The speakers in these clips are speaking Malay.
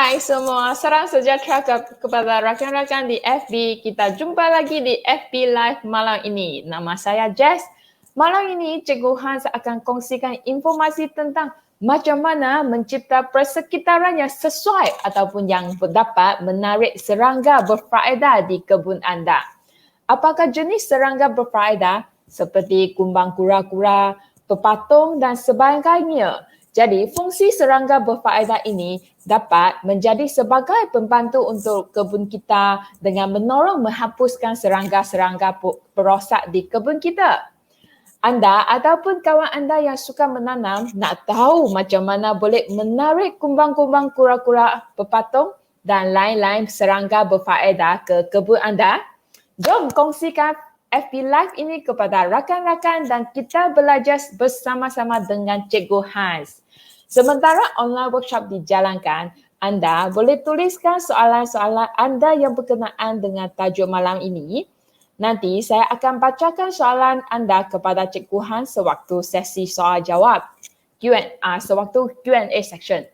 Hai semua, salam sejahtera kepada rakan-rakan di FB. Kita jumpa lagi di FB Live malam ini. Nama saya Jess. Malam ini Cikgu Hans akan kongsikan informasi tentang macam mana mencipta persekitaran yang sesuai ataupun yang dapat menarik serangga berfaedah di kebun anda. Apakah jenis serangga berfaedah seperti kumbang kura-kura, pepatung dan sebagainya? Jadi, fungsi serangga berfaedah ini dapat menjadi sebagai pembantu untuk kebun kita dengan menolong menghapuskan serangga-serangga perosak di kebun kita. Anda ataupun kawan anda yang suka menanam nak tahu macam mana boleh menarik kumbang-kumbang kura-kura, pepatung dan lain-lain serangga berfaedah ke kebun anda? Jom kongsikan FB Live ini kepada rakan-rakan dan kita belajar bersama-sama dengan Cikgu Hans. Sementara online workshop dijalankan, anda boleh tuliskan soalan-soalan anda yang berkenaan dengan tajuk malam ini. Nanti saya akan bacakan soalan anda kepada Cikgu Hans sewaktu sesi soal jawab, sewaktu Q&A section.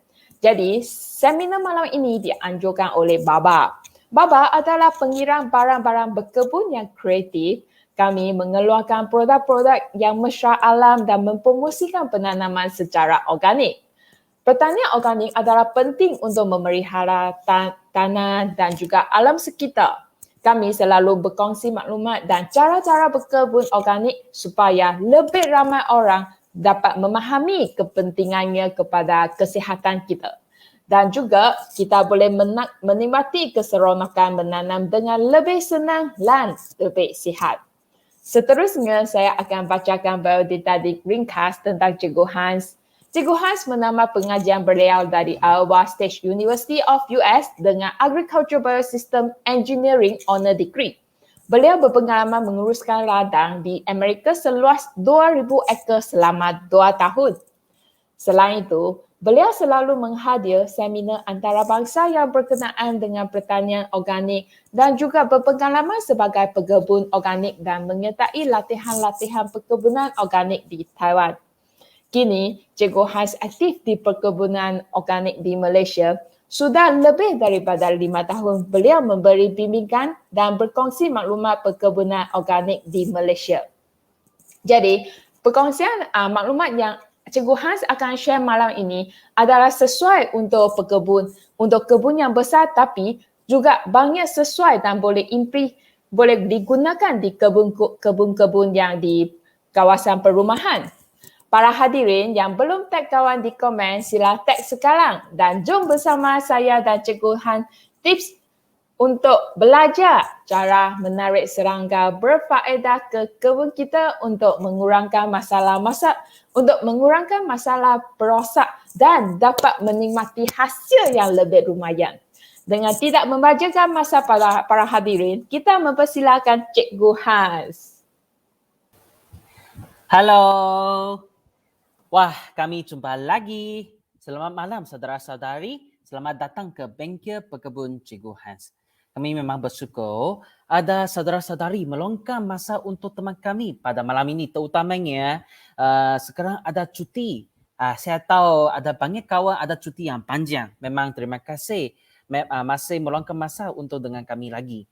Jadi, seminar malam ini dianjurkan oleh Baba. Baba adalah pengiram barang-barang berkebun yang kreatif. Kami mengeluarkan produk-produk yang mesra alam dan mempromosikan penanaman secara organik. Pertanian organik adalah penting untuk memelihara tanah dan juga alam sekitar. Kami selalu berkongsi maklumat dan cara-cara berkebun organik supaya lebih ramai orang dapat memahami kepentingannya kepada kesihatan kita. Dan juga kita boleh menikmati keseronokan menanam dengan lebih senang dan lebih sihat. Seterusnya, saya akan bacakan biodata ringkas tentang Cikgu Hans. Cikgu Hans menambah pengajian beliau dari Iowa State University of US dengan Agricultural Biosystem Engineering Honor Degree. Beliau berpengalaman menguruskan ladang di Amerika seluas 2,000 ekar selama 2 tahun. Selain itu, beliau selalu menghadir seminar antarabangsa yang berkenaan dengan pertanian organik dan juga berpengalaman sebagai pekebun organik dan menyertai latihan-latihan perkebunan organik di Taiwan. Kini, Cikgu Hans aktif di perkebunan organik di Malaysia. Sudah lebih daripada 5 tahun beliau memberi bimbingan dan berkongsi maklumat perkebunan organik di Malaysia. Jadi, perkongsian maklumat yang Cikgu Hans akan share malam ini adalah sesuai untuk kebun yang besar tapi juga banyak sesuai dan boleh digunakan di kebun-kebun yang di kawasan perumahan. Para hadirin yang belum tag kawan di komen, sila tag sekarang dan jom bersama saya dan Cikgu Han tips untuk belajar cara menarik serangga berfaedah ke kebun kita untuk mengurangkan masalah perosak dan dapat menikmati hasil yang lebih lumayan. Dengan tidak membajakan masa para hadirin, kita mempersilakan Cikgu Hans. Halo. Wah, kami jumpa lagi. Selamat malam saudara-saudari. Selamat datang ke Bengkel Pekebun Cikgu Hans. Kami memang bersyukur ada saudara-saudari meluangkan masa untuk teman kami pada malam ini. Terutamanya sekarang ada cuti. Saya tahu ada banyak kawan ada cuti yang panjang. Memang terima kasih masih meluangkan masa untuk dengan kami lagi.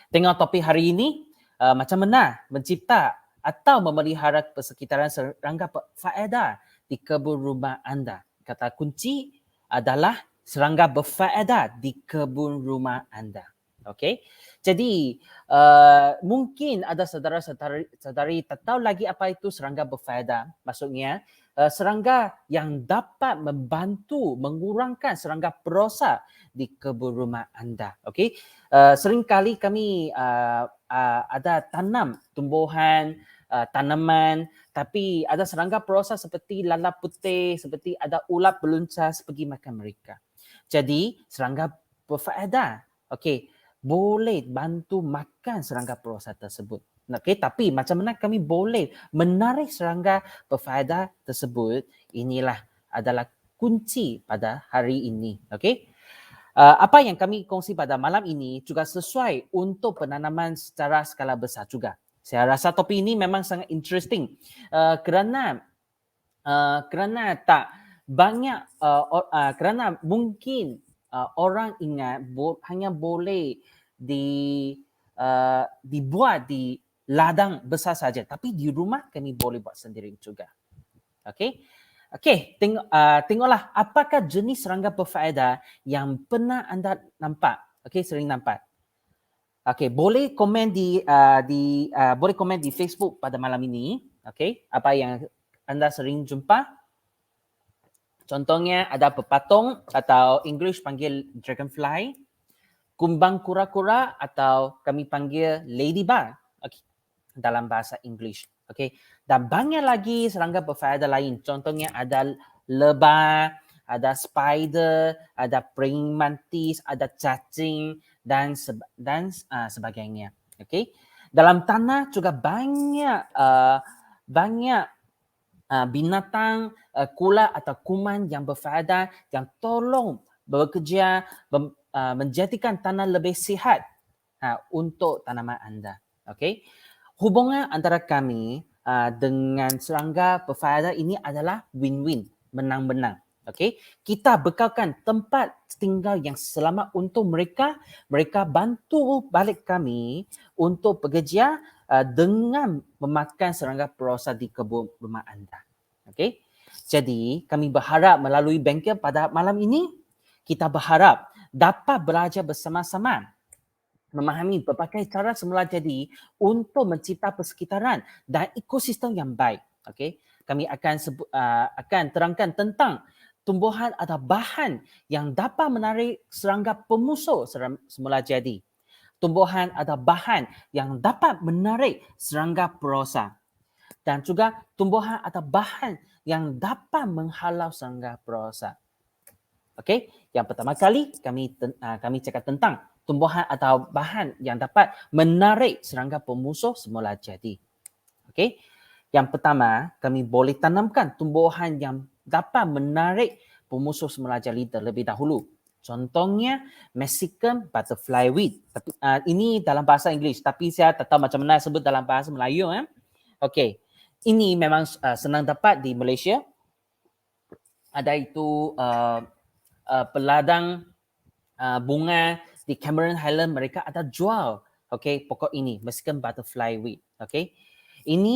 Tengok topik hari ini, macam mana mencipta atau memelihara persekitaran serangga berfaedah di kebun rumah anda. Kata kunci adalah serangga berfaedah di kebun rumah anda. Okey. Jadi mungkin ada saudara-saudari tak tahu lagi apa itu serangga berfaedah. Maksudnya serangga yang dapat membantu mengurangkan serangga perosak di kebun rumah anda. Okey. Seringkali kami ada tanam tumbuhan, tanaman, tapi ada serangga perosak seperti lalat putih, seperti ada ulat beluncas pergi makan mereka. Jadi serangga berfaedah, okey, boleh bantu makan serangga perosak tersebut. Okey, tapi macam mana kami boleh menarik serangga berfaedah tersebut? Inilah adalah kunci pada hari ini. Okey. Apa yang kami kongsi pada malam ini juga sesuai untuk penanaman secara skala besar juga. Saya rasa topik ini memang sangat interesting kerana tak banyak kerana mungkin orang ingat hanya boleh dibuat di ladang besar saja, tapi di rumah kami boleh buat sendiri juga. Okey. Okey, tengoklah apakah jenis serangga berfaedah yang pernah anda nampak. Okey, sering nampak. Okey, boleh komen boleh komen di Facebook pada malam ini. Okey, apa yang anda sering jumpa? Contohnya ada pepatung atau English panggil dragonfly, kumbang kura-kura atau kami panggil ladybug. Okey, dalam bahasa English. Okey. Dan banyak lagi serangga berfaedah lain. Contohnya ada lebah, ada spider, ada praying mantis, ada cacing dan sebagainya. Okey. Dalam tanah juga banyak binatang kula atau kuman yang berfaedah yang tolong bekerja menjadikan tanah lebih sihat untuk tanaman anda. Okey. Hubungan antara kami dengan serangga berfaedah ini adalah win-win, menang-menang. Okey, kita bekalkan tempat tinggal yang selamat untuk mereka. Mereka bantu balik kami untuk bekerja dengan memakan serangga perosa di kebun rumah anda. Okey, jadi kami berharap melalui bengkel pada malam ini, kita berharap dapat belajar bersama-sama memahami berbagai cara semula jadi untuk mencipta persekitaran dan ekosistem yang baik. Okey, kami akan terangkan tentang tumbuhan atau bahan yang dapat menarik serangga pemusuh semula jadi. Tumbuhan atau bahan yang dapat menarik serangga perosa. Dan juga tumbuhan atau bahan yang dapat menghalau serangga perosa. Okey, yang pertama kali kami cakap tentang tumbuhan atau bahan yang dapat menarik serangga pemusuh semula jadi. Okey. Yang pertama, kami boleh tanamkan tumbuhan yang dapat menarik pemusuh semula jadi terlebih dahulu. Contohnya Mexican butterfly weed. Tapi ini dalam bahasa Inggeris, tapi saya tak tahu macam mana sebut dalam bahasa Melayu. Okey. Ini memang senang dapat di Malaysia. Ada itu peladang bunga di Cameron Highland, mereka ada jual pokok ini, Mexican butterfly weed. Ini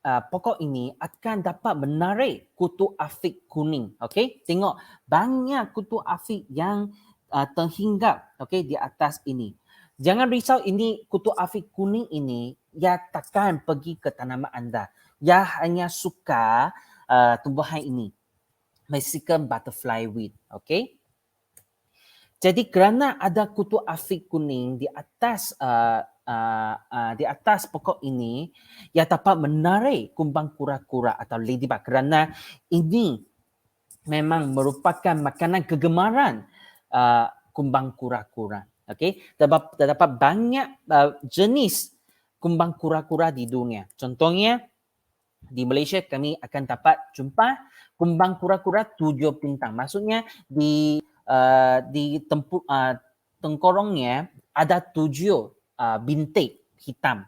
pokok ini akan dapat menarik kutu afik kuning. Tengok banyak kutu afik yang terhinggap di atas ini. Jangan risau, ini kutu afik kuning ini ia takkan pergi ke tanaman anda. Ia hanya suka tumbuhan ini, Mexican butterfly weed. Jadi kerana ada kutu afik kuning di atas pokok ini, ia dapat menarik kumbang kura-kura atau ladybug kerana ini memang merupakan makanan kegemaran kumbang kura-kura. Terdapat banyak jenis kumbang kura-kura di dunia. Contohnya di Malaysia kami akan dapat jumpa kumbang kura-kura 7 bintang. Maksudnya di tengkorongnya ada 7 bintik hitam.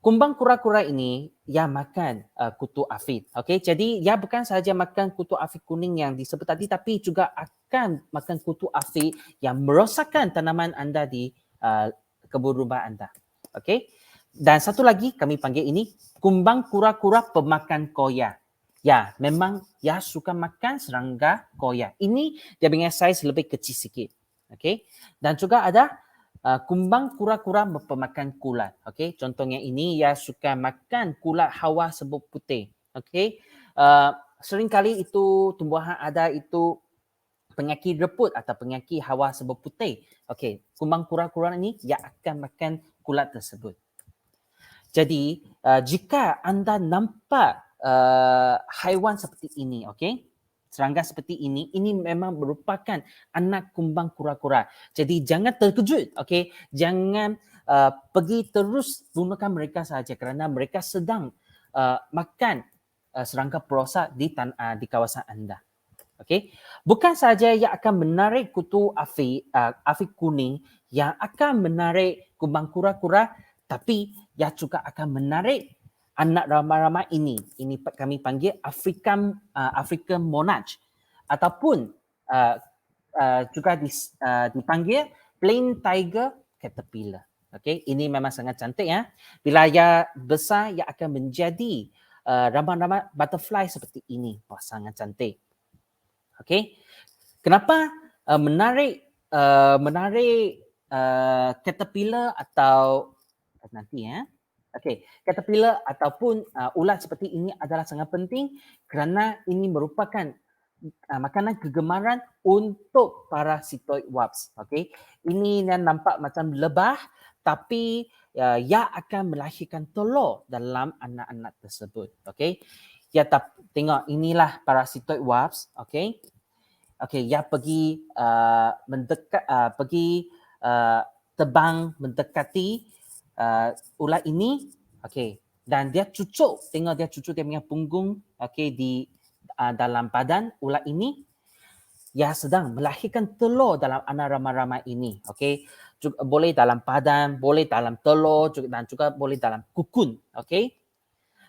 Kumbang kura-kura ini ia makan kutu afik. Jadi ia bukan sahaja makan kutu afik kuning yang disebut tadi, tapi juga akan makan kutu afik yang merosakkan tanaman anda di kebun rumah anda. Dan satu lagi kami panggil ini kumbang kura-kura pemakan koya. Ya, memang ia suka makan serangga koya. Ini dia punya saiz lebih kecil sikit. Dan juga ada kumbang kura-kura pemakan kulat. Contohnya ini ia suka makan kulat hawa sebut putih. Seringkali itu tumbuhan ada itu penyakit reput atau penyakit hawa sebut putih. Kumbang kura-kura ini ia akan makan kulat tersebut. Jadi jika anda nampak haiwan seperti ini, serangga seperti ini memang merupakan anak kumbang kura-kura. Jadi jangan terkejut, jangan pergi terus gunakan mereka sahaja kerana mereka sedang makan serangga perosa di kawasan anda. Bukan sahaja yang akan menarik kutu afik kuning yang akan menarik kumbang kura-kura, tapi ia juga akan menarik anak ramai-ramai ini. Ini kami panggil African monarch ataupun juga dipanggil plain tiger caterpillar. Okey, ini memang sangat cantik ya. Bila ia besar, ia akan menjadi ramang-ramang butterfly seperti ini. Wah, sangat cantik. Okey, kenapa menarik caterpillar atau nanti ya. Okey, caterpillar ataupun ulat seperti ini adalah sangat penting kerana ini merupakan makanan kegemaran untuk parasitoid wasps. Okey, ini yang nampak macam lebah tapi ia akan melahirkan telur dalam anak-anak tersebut. Okey, ya tengok inilah parasitoid wasps. Okey, okey, ia pergi mendekat pergi terbang mendekati ulat ini. Okey, dan dia cucuk, tengok dia cucuk dia punya punggung okey di dalam badan ulat ini. Ia sedang melahirkan telur dalam anak ramai-ramai ini. Okey, boleh dalam badan, boleh dalam telur dan juga boleh dalam kukun. Okey,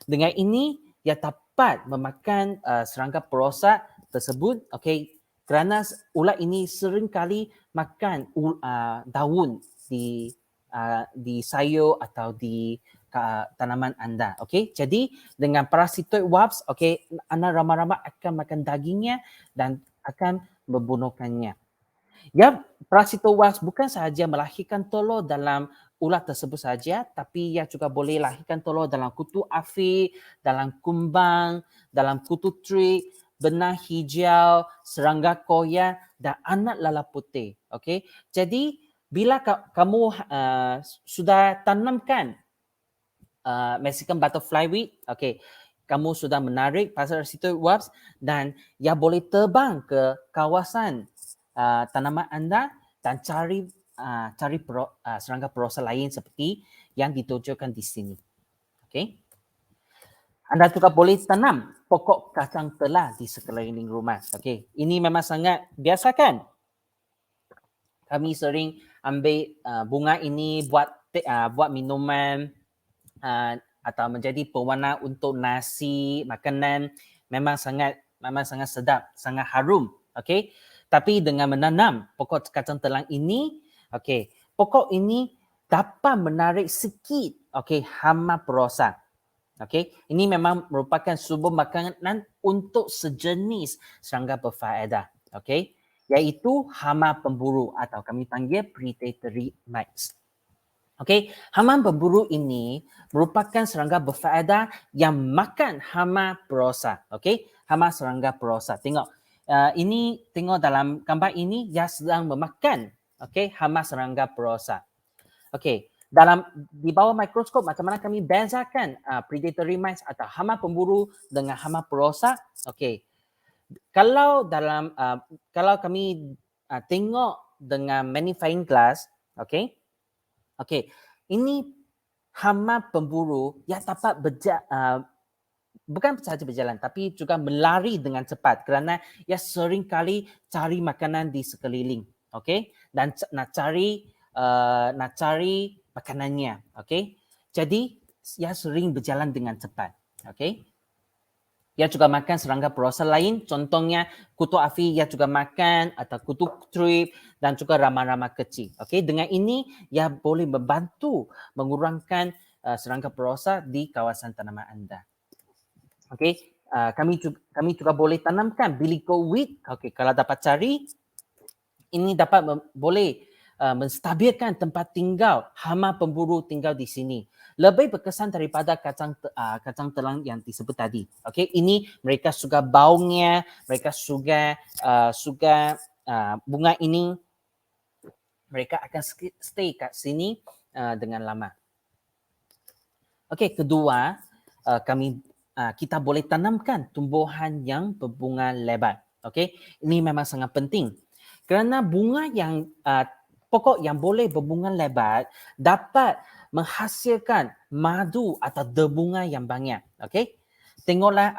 dengan ini ia dapat memakan serangga perosak tersebut. Okey, kerana ulat ini seringkali makan daun di sayur atau di tanaman anda. Okey, jadi dengan parasitoid wasps, okey, anak ramai-ramai akan makan dagingnya dan akan membunuhkannya. Ya, parasitoid wasps bukan sahaja melahirkan telur dalam ulat tersebut saja, tapi ia juga boleh lahirkan telur dalam kutu afi, dalam kumbang, dalam kutu trik, benang hijau, serangga koya dan anak lalat putih. Okey, jadi bila kamu sudah tanamkan Mexican butterfly weed, okey, kamu sudah menarik parasitoid wasps dan ia boleh terbang ke kawasan tanaman anda dan cari serangga perosak lain seperti yang ditunjukkan di sini. Okey. Anda juga boleh tanam pokok kacang telah di sekeliling rumah. Okey, ini memang sangat biasa kan? Kami sering ambil bunga ini buat minuman atau menjadi pewarna untuk nasi, makanan. Memang sangat sedap, sangat harum. Okey. Tapi dengan menanam pokok kacang telang ini, okey, pokok ini dapat menarik sikit hama perosak. Okey, ini memang merupakan sumber makanan untuk sejenis serangga berfaedah. Okey, iaitu hama pemburu atau kami panggil predatory mites. Okey, hama pemburu ini merupakan serangga berfaedah yang makan hama perosak. Okey, hama serangga perosak. Tengok, ini tengok dalam gambar ini dia sedang memakan hama serangga perosak. Okey, di bawah mikroskop macam mana kami bezakan predatory mites atau hama pemburu dengan hama perosak? Okey, kalau kami tengok dengan magnifying glass, okey, ini hama pemburu yang dapat bukan sahaja berjalan tapi juga melari dengan cepat kerana ia seringkali cari makanan di sekeliling, okey, dan nak cari makanannya, okey. Jadi ia sering berjalan dengan cepat, okey. Ia juga makan serangga perosak lain, contohnya kutu afi ia juga makan atau kutu trip dan juga ramah-ramah kecil. Okey, dengan ini ia boleh membantu mengurangkan serangga perosak di kawasan tanaman anda. Okey, kami juga boleh tanamkan Bilico weed. Okey, kalau dapat cari, ini dapat boleh menstabilkan tempat tinggal hama pemburu tinggal di sini. Lebih berkesan daripada kacang telang yang disebut tadi. Okey, ini mereka suka baunya, mereka suka bunga ini. Mereka akan stay kat sini dengan lama. Okey, kedua, kita boleh tanamkan tumbuhan yang berbunga lebat. Okey, ini memang sangat penting. Kerana bunga yang pokok yang boleh berbunga lebat dapat menghasilkan madu atau debunga yang banyak. Okey, tengoklah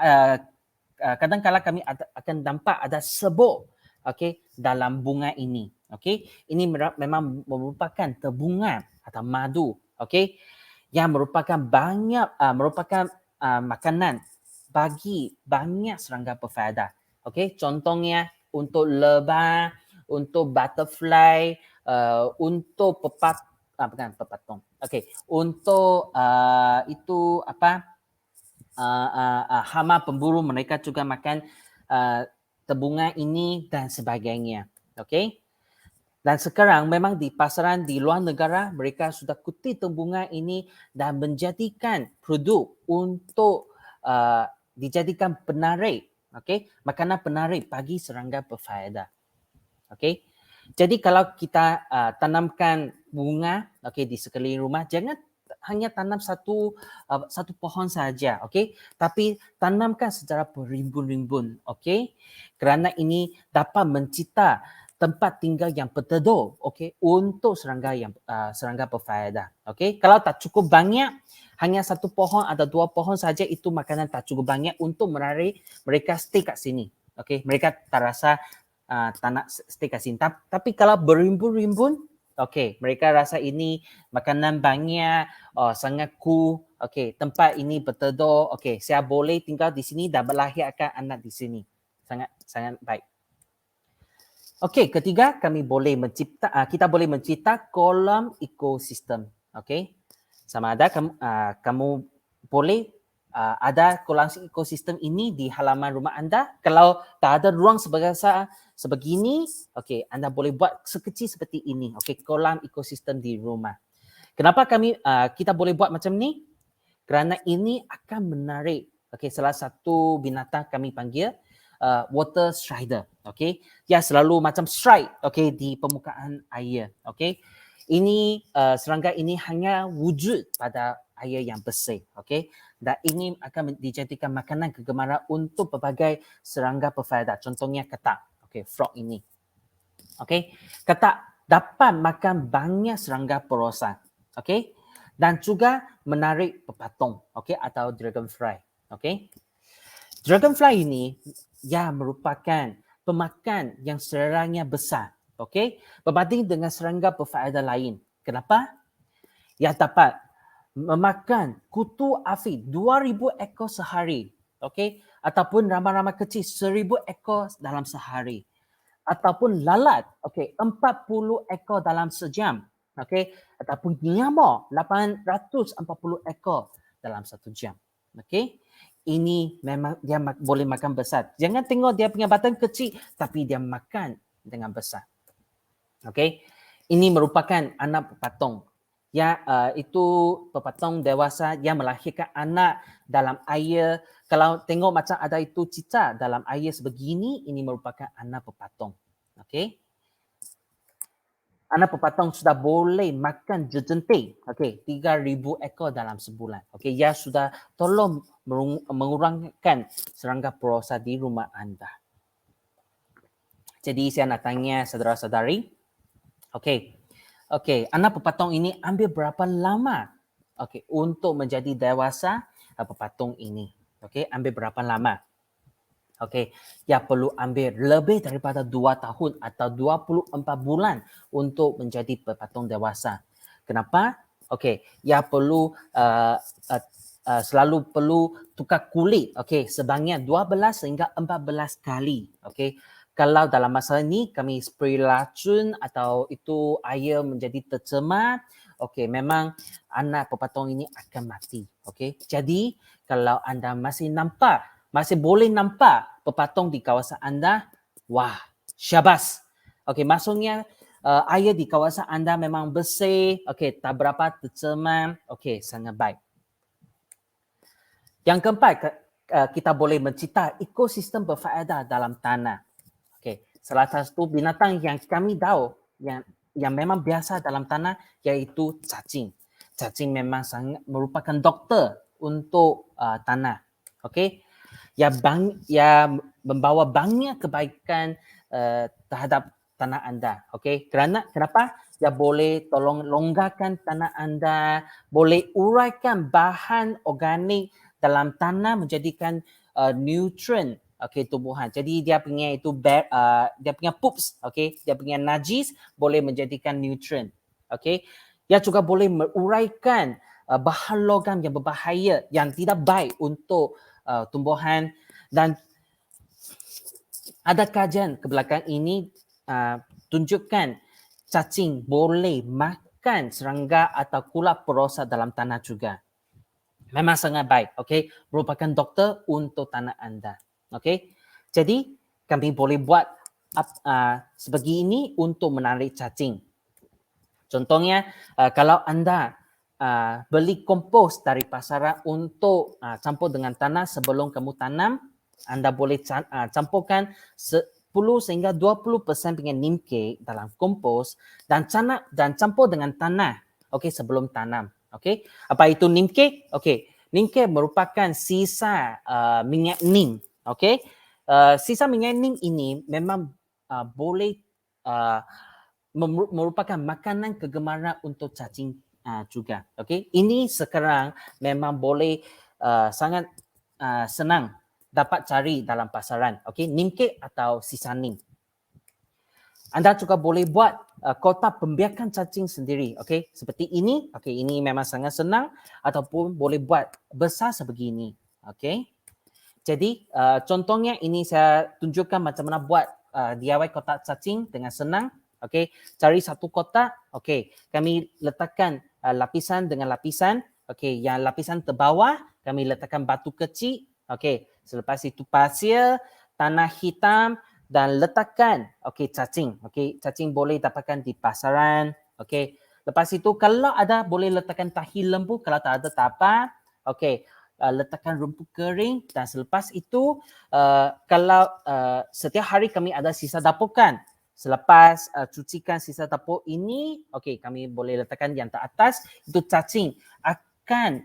kadang-kadang kami akan nampak ada sebuk dalam bunga ini. Okey, ini memang merupakan debunga atau madu. Okey, yang merupakan makanan bagi banyak serangga berfaedah. Okey, contohnya untuk lebah, untuk butterfly, untuk bukan pepatung. Okey, untuk itu apa? Hama pemburu, mereka juga makan tebunga ini dan sebagainya. Okey. Dan sekarang memang di pasaran di luar negara mereka sudah kutip tebunga ini dan menjadikan produk untuk dijadikan penarik, okey, makanan penarik bagi serangga berfaedah. Okey. Jadi kalau kita tanamkan bunga, okey, di sekeliling rumah, jangan hanya tanam satu pohon saja, okey, tapi tanamkan secara berimbun-rimbun, okey, kerana ini dapat mencipta tempat tinggal yang berteduh, okey, untuk serangga berfaedah, okey. Kalau tak cukup banyak, hanya satu pohon atau dua pohon saja, itu makanan tak cukup banyak untuk menarik mereka stay kat sini, okey. Mereka tak rasa tak nak stay kat sini. Tapi kalau berimbun-rimbun, okey, mereka rasa ini makanan banyak, sangat cool, okey, tempat ini berteduh, okey, saya boleh tinggal di sini dan melahirkan anak di sini. Sangat baik. Okey, ketiga kita boleh mencipta kolam ekosistem, okey. Sama ada kamu boleh ada kolam ekosistem ini di halaman rumah anda. Kalau tak ada ruang sebesar sebegini, okey, anda boleh buat sekecil seperti ini, okey, kolam ekosistem di rumah. Kenapa kita boleh buat macam ni? Kerana ini akan menarik, okey, salah satu binatang kami panggil water strider, okey. Dia selalu macam strike, okey, di permukaan air, okey. Ini serangga ini hanya wujud pada air yang bersih, okey. Dan ini akan dijadikan makanan kegemaran untuk pelbagai serangga berfaedah. Contohnya katak, okey, frog ini. Okey, katak dapat makan banyak serangga perosan, okey. Dan juga menarik pepatung, okey, atau dragonfly, okey. Dragonfly ini ia merupakan pemakan yang seleranya besar, okey, berbanding dengan serangga berfaedah lain. Kenapa? Ia dapat memakan kutu afi 2,000 ekor sehari, okey, ataupun ramai-ramai kecil 1,000 ekor dalam sehari, ataupun lalat, okey, 40 ekor dalam sejam, okey, ataupun nyamuk 840 ekor dalam satu jam, okey. Ini memang dia boleh makan besar. Jangan tengok dia punya batang kecil, tapi dia makan dengan besar. Okey. Ini merupakan anak pepatung. Ya, itu pepatung dewasa yang melahirkan anak dalam air. Kalau tengok macam ada itu cicak dalam air sebegini, ini merupakan anak pepatung. Okey. Anak pepatung sudah boleh makan jejentik, okey, 3,000 ekor dalam sebulan. Okey, ia sudah tolong mengurangkan serangga perosa di rumah anda. Jadi saya nak tanya saudara-saudari, okey, anak pepatung ini ambil berapa lama, okey, untuk menjadi dewasa pepatung ini? Okey, ambil berapa lama? Okey, ia perlu ambil lebih daripada 2 tahun atau 24 bulan untuk menjadi pepatung dewasa. Kenapa? Okey, ia perlu selalu perlu tukar kulit, okey, sebanyak 12 hingga 14 kali, okey. Kalau dalam masa ini kami spray racun atau itu air menjadi tercemar, okey, memang anak pepatung ini akan mati, okey. Jadi kalau anda masih boleh nampak pepatung di kawasan anda, wah, syabas. Okey, maksudnya air di kawasan anda memang bersih, okey, tak berapa tercemar, okey, sangat baik. Yang keempat, kita boleh mencipta ekosistem berfaedah dalam tanah. Okey, salah satu binatang yang kami tahu yang memang biasa dalam tanah iaitu cacing. Cacing memang sangat merupakan doktor untuk tanah. Okey, ia membawa banyak kebaikan terhadap tanah anda. Okey, kenapa? Ia boleh tolong longgarkan tanah anda, boleh uraikan bahan organik dalam tanah menjadikan nutrien, okey, tumbuhan. Jadi dia punya dia punya poops, okey, dia punya najis boleh menjadikan nutrien. Okey, ia juga boleh menguraikan bahan logam yang berbahaya yang tidak baik untuk tumbuhan dan Ada kajian ke belakang ini tunjukkan cacing boleh makan serangga atau kulak perosak dalam tanah juga. Memang sangat baik, okey. Merupakan doktor untuk tanah anda, okey. Jadi kami boleh buat sebegini untuk menarik cacing. Contohnya, kalau anda beli kompos dari pasaran untuk campur dengan tanah sebelum kamu tanam, anda boleh campurkan 10 sehingga 20% dengan neem cake dalam kompos dan campur dengan tanah, okey, sebelum tanam. Okey, apa itu neem cake? Okey, neem cake merupakan sisa minyak neem. Okey, sisa minyak neem ini memang boleh merupakan makanan kegemaran untuk cacing juga. Okey, ini sekarang memang boleh sangat senang dapat cari dalam pasaran. Okey, neem cake atau sisa neem. Anda juga boleh buat kotak pembiakan cacing sendiri. Okey, seperti ini. Okey, ini memang sangat senang ataupun boleh buat besar sebegini. Okey. Jadi contohnya ini saya tunjukkan macam mana buat DIY kotak cacing dengan senang. Okey, cari satu kotak. Okey, kami letakkan lapisan dengan lapisan. Okey, yang lapisan terbawah kami letakkan batu kecil. Okey, selepas itu pasir, tanah hitam dan letakkan cacing. Okey, cacing boleh dapatkan di pasaran. Okey, lepas itu kalau ada boleh letakkan tahi lembu, kalau tak ada tak apa. Okey, letakkan rumput kering dan selepas itu kalau setiap hari kami ada sisa dapukan, selepas cucikan sisa dapur ini, okey, kami boleh letakkan yang atas, itu cacing akan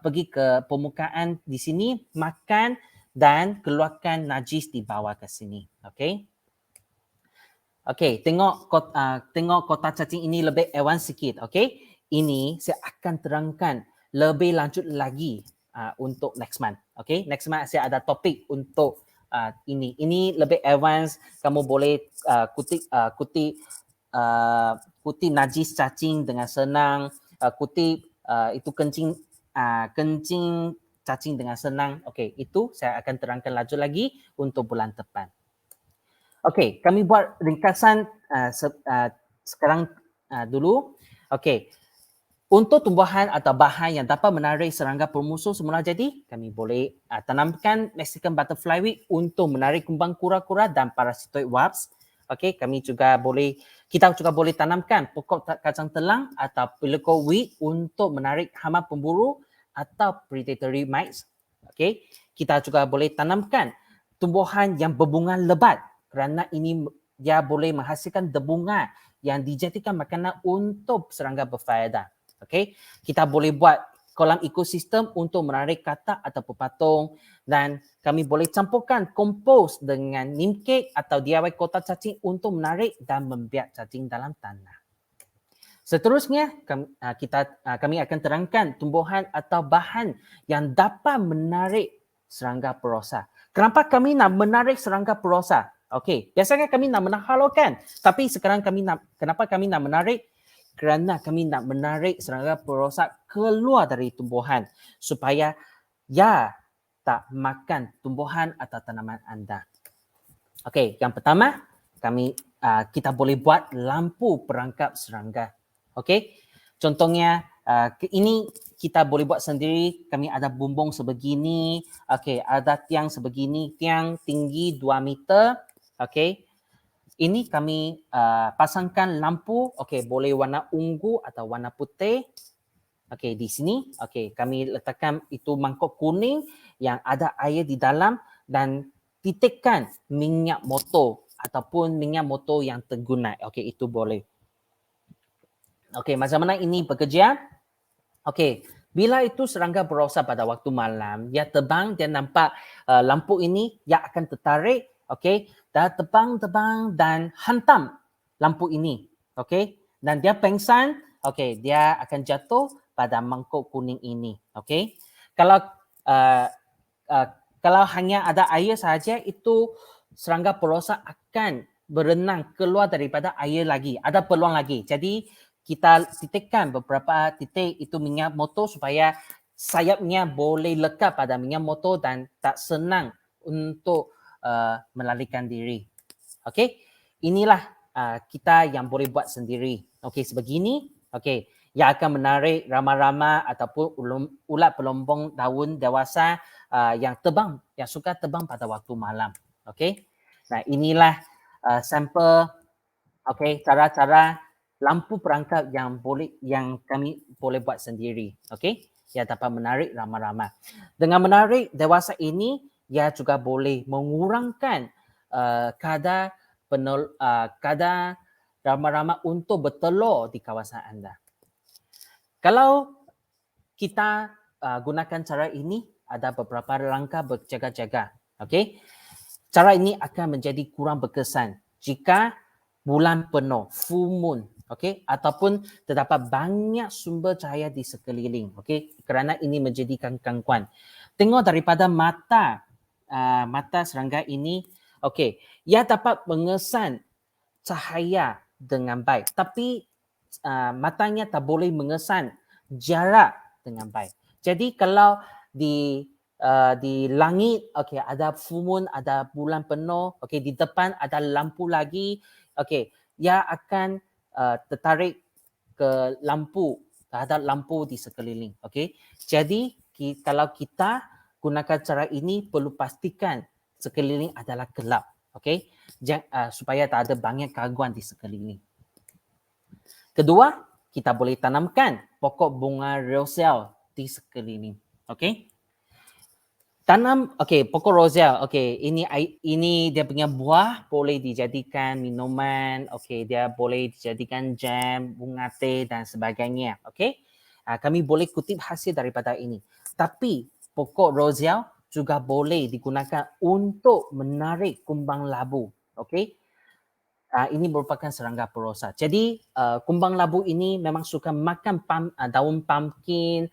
pergi ke permukaan di sini, makan dan keluarkan najis di bawah ke sini. Okey. Okey, tengok kotak cacing ini lebih advance sikit. Okey, ini saya akan terangkan lebih lanjut lagi untuk next month. Okey, next month saya ada topik untuk ini. Ini lebih advance. Kamu boleh kutip najis cacing dengan senang. Kutip itu kencing cacing dengan senang. Okey, itu saya akan terangkan lanjut lagi untuk bulan depan. Okey, kami buat ringkasan sekarang dulu. Okey, untuk tumbuhan atau bahan yang dapat menarik serangga pemusuh semula jadi, kami boleh tanamkan Mexican butterfly weed untuk menarik kumbang kura-kura dan parasitoid wasps. Okey, kita juga boleh tanamkan pokok kacang telang atau pilico weed untuk menarik hama pemburu atau predatory mites. Okey, kita juga boleh tanamkan tumbuhan yang berbunga lebat kerana ini dia boleh menghasilkan debunga yang dijadikan makanan untuk serangga berfaedah. Okey, kita boleh buat kolam ekosistem untuk menarik katak atau pepatung dan kami boleh campurkan kompos dengan neem cake atau DIY kotak cacing untuk menarik dan membiak cacing dalam tanah. Seterusnya, kami akan terangkan tumbuhan atau bahan yang dapat menarik serangga perosak. Kenapa kami nak menarik serangga perosak? Okey, biasanya kami nak menghalaukan, tapi sekarang kenapa kami nak menarik? Kerana kami nak menarik serangga perosak keluar dari tumbuhan supaya tak makan tumbuhan atau tanaman anda. Okey, yang pertama kita boleh buat lampu perangkap serangga. Okey, contohnya ini kita boleh buat sendiri. Kami ada bumbung sebegini. Okey, ada tiang sebegini, tiang tinggi 2 meter. Okey. Ini kami pasangkan lampu, okey, boleh warna ungu atau warna putih. Okey, di sini, okey, kami letakkan itu mangkuk kuning yang ada air di dalam dan titikkan minyak motor ataupun minyak motor yang terguna. Okey, itu boleh. Okey, macam mana ini bekerja? Okey, bila itu serangga berosak pada waktu malam, dia terbang, dia nampak lampu ini, dia akan tertarik. Okey, dah terbang dan hantam lampu ini. Okey, dan dia pengsan. Okey, dia akan jatuh pada mangkuk kuning ini. Okey, kalau hanya ada air sahaja, itu serangga perosak akan berenang keluar daripada air lagi. Ada peluang lagi. Jadi kita titikkan beberapa titik itu minyak motor supaya sayapnya boleh lekat pada minyak motor dan tak senang untuk melarikan diri. Okey, inilah kita yang boleh buat sendiri. Okey, sebegini. Okey, yang akan menarik rama-rama ataupun ulat pelombong daun dewasa yang terbang, yang suka terbang pada waktu malam. Okey, nah inilah sampel. Okey, cara-cara lampu perangkap yang kami boleh buat sendiri. Okey, yang dapat menarik rama-rama. Dengan menarik dewasa ini, ia juga boleh mengurangkan kadar kadar rama-rama untuk bertelur di kawasan anda. Kalau kita gunakan cara ini, ada beberapa langkah berjaga-jaga. Okey, cara ini akan menjadi kurang berkesan jika bulan penuh, full moon, okey, ataupun terdapat banyak sumber cahaya di sekeliling, okey, kerana ini menjadikan gangguan. Tengok daripada mata serangga ini, okey, ia dapat mengesan cahaya dengan baik, tapi matanya tak boleh mengesan jarak dengan baik. Jadi kalau di langit, okey, ada full moon, ada bulan penuh, okey, di depan ada lampu lagi, okey, ia akan tertarik ke lampu, terhadap lampu di sekeliling, okey. Jadi kalau kita gunakan cara ini, perlu pastikan sekeliling adalah gelap, okey, supaya tak ada banyak gangguan di sekeliling. Kedua, kita boleh tanamkan pokok bunga roselle di sekeliling, okey. Pokok roselle. Okey, ini dia punya buah boleh dijadikan minuman, okey, dia boleh dijadikan jam, bunga teh dan sebagainya, okey. Kami boleh kutip hasil daripada ini. Tapi pokok roselle juga boleh digunakan untuk menarik kumbang labu, okey. Ini merupakan serangga perosa. Jadi kumbang labu ini memang suka makan daun pumpkin,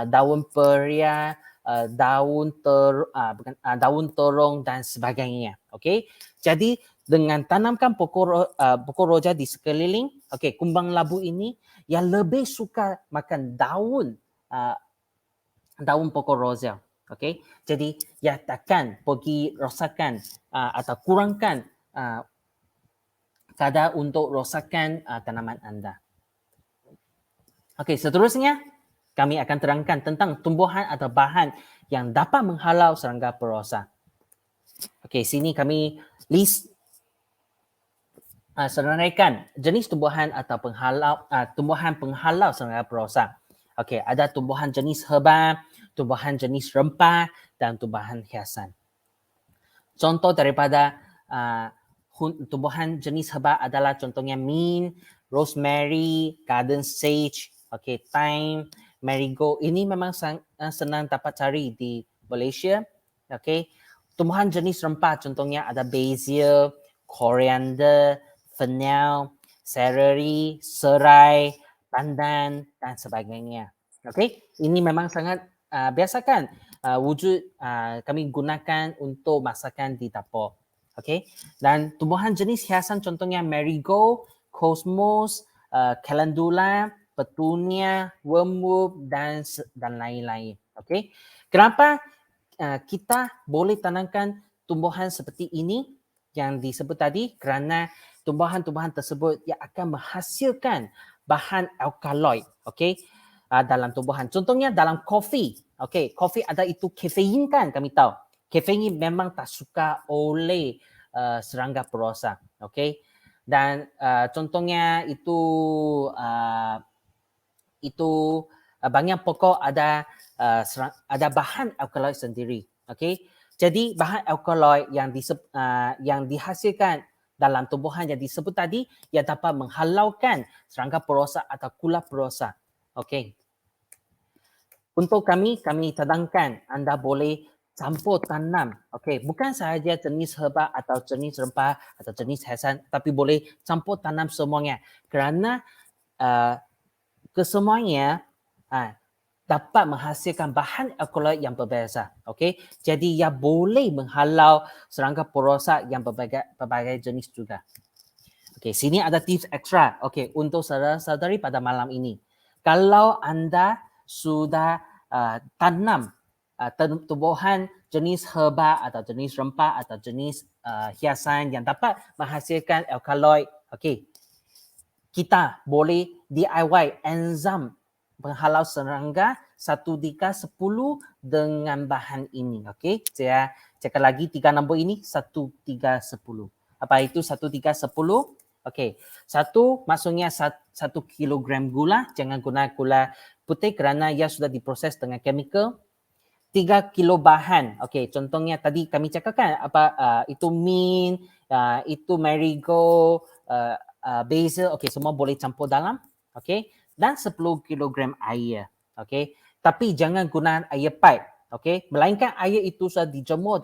daun peria, daun terong dan sebagainya. Okey. Jadi dengan tanamkan pokok roja di sekeliling, okey, kumbang labu ini yang lebih suka makan daun pokok roja. Okey. Jadi ya takkan pergi rosakan atau kurangkan kadar untuk rosakkan tanaman anda. Okey, seterusnya kami akan terangkan tentang tumbuhan atau bahan yang dapat menghalau serangga perosa. Okey, sini kami list senaraikan jenis tumbuhan atau tumbuhan penghalau serangga perosa. Okey, ada tumbuhan jenis herba, tumbuhan jenis rempah dan tumbuhan hiasan. Contoh daripada tumbuhan jenis herba adalah contohnya mint, rosemary, garden sage, okay, thyme, marigold. Ini memang senang dapat cari di Malaysia. Okay. Tumbuhan jenis rempah contohnya ada basil, coriander, fennel, celery, serai, pandan dan sebagainya. Okay. Ini memang sangat biasakan wujud kami gunakan untuk masakan di dapur. Okay. Dan tumbuhan jenis hiasan contohnya marigold, cosmos, calendula, petunia, wormwood dan lain-lain. Okay. Kenapa kita boleh tanamkan tumbuhan seperti ini yang disebut tadi? Kerana tumbuhan-tumbuhan tersebut yang akan menghasilkan bahan alkaloid, okay, dalam tumbuhan. Contohnya dalam kopi. Okay, kopi ada itu kafein kan, kami tahu. Kafein memang tak suka oleh serangga perosa, okay. Dan contohnya itu banyak pokok ada bahan alkaloid sendiri, okay. Jadi bahan alkaloid yang dihasilkan dalam tumbuhan yang disebut tadi yang dapat menghalaukan serangga perosa atau kulat perosa, okay. Untuk kami cadangkan anda boleh campur tanam. Okey, bukan sahaja jenis herba atau jenis rempah atau jenis hiasan, tapi boleh campur tanam semuanya. Kerana kesemuanya dapat menghasilkan bahan alkaloid yang berbeza. Okey, jadi ia boleh menghalau serangga perosa yang berbagai jenis juga. Okey, sini ada tips ekstra. Okey, untuk saudara-saudari pada malam ini. Kalau anda sudah tanam tumbuhan jenis herba atau jenis rempah atau jenis hiasan yang dapat menghasilkan alkaloid. Okey. Kita boleh DIY enzim penghalau serangga 1/10 dengan bahan ini. Okey, saya cakap lagi 3 nombor ini 1/10. Apa itu 1/10? Okey, 1 maksudnya 1 kilogram gula, jangan guna gula putih kerana ia sudah diproses dengan chemical. 3 kilo bahan. Okey, contohnya tadi kami cakapkan itu mint, itu marigold, basil, okey, semua boleh campur dalam, okey, dan 10 kilogram air, okey. Tapi jangan guna air pipe, okey, melainkan air itu sudah dijemur